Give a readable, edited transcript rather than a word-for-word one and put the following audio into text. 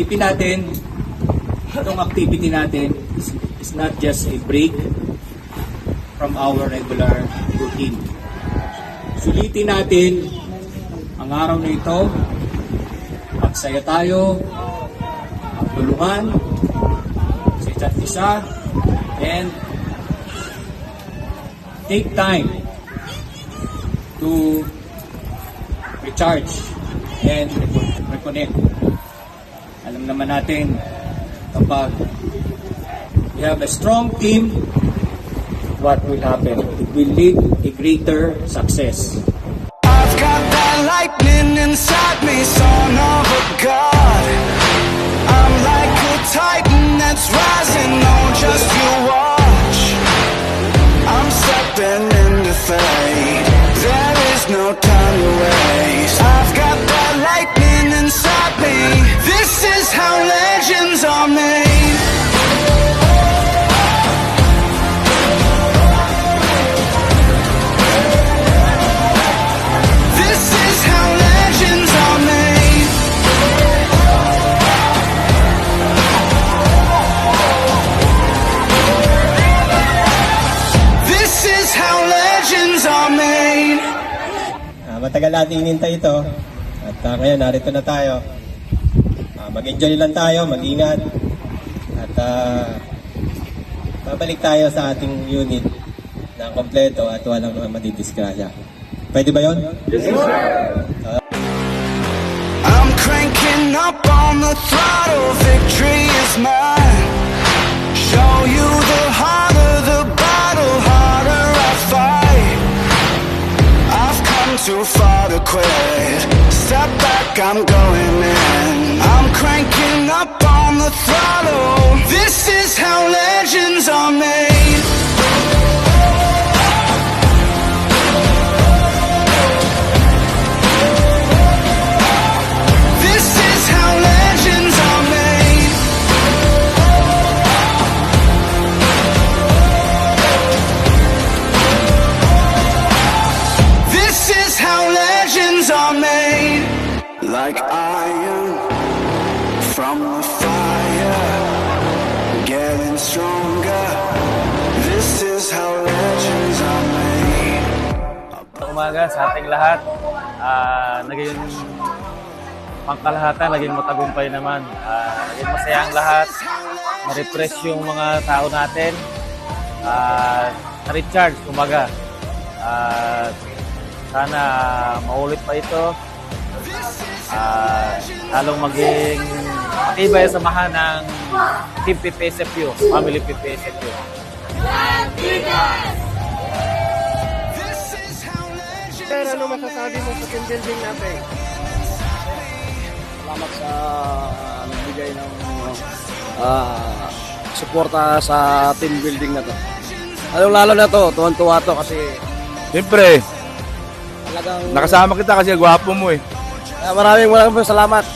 Isipin natin, itong activity natin is not just a break from our regular routine. Sulitin natin ang araw na ito, magsaya tayo, magtulungan sa isa't isa, and take time to recharge and reconnect. Alam naman natin, kapag we have a strong team, what will happen? It will lead a greater success. I've got that lightning inside me, son of a god. I'm like a titan that's rising, oh just you watch. I'm stepping into fate, there is no time to waste. I've got that lightning inside me, this is how legends are made. This is how legends are made. This is how legends are made. Matagal natin inintay ito at ngayon narito na tayo. Mag-enjoy lang tayo, mag-ingat at babalik tayo sa ating unit na kompleto at walang madidisgrasya. Pwede ba yun? Yes, sir! I'm cranking up on the throttle, victory is mine. Show you the harder the battle, harder I fight. I've come too far to quit, step back, I'm going in. I'm cranking up on the throttle, this is how legends are made. This is how legends are made. This is how legends are made. Like iron from the fire, getting stronger. This is how legends are made. Umaga sa ating lahat, naging pangkalahatan, naging matagumpay naman. Naging masaya ang lahat, na-refresh yung mga tao natin, na-recharge, kumaga. Sana maulit pa ito, halong maging matibay ang samahan ng Team PPSFU, Family PPSFU. Sir, ano masasabi mo sa team building natin? Salamat sa nagbigay ng suporta sa team building na to. Lalo na to, tuwan-tuwa to kasi Siyempre, talagang nakasama kita kasi gwapo mo eh. maraming salamat.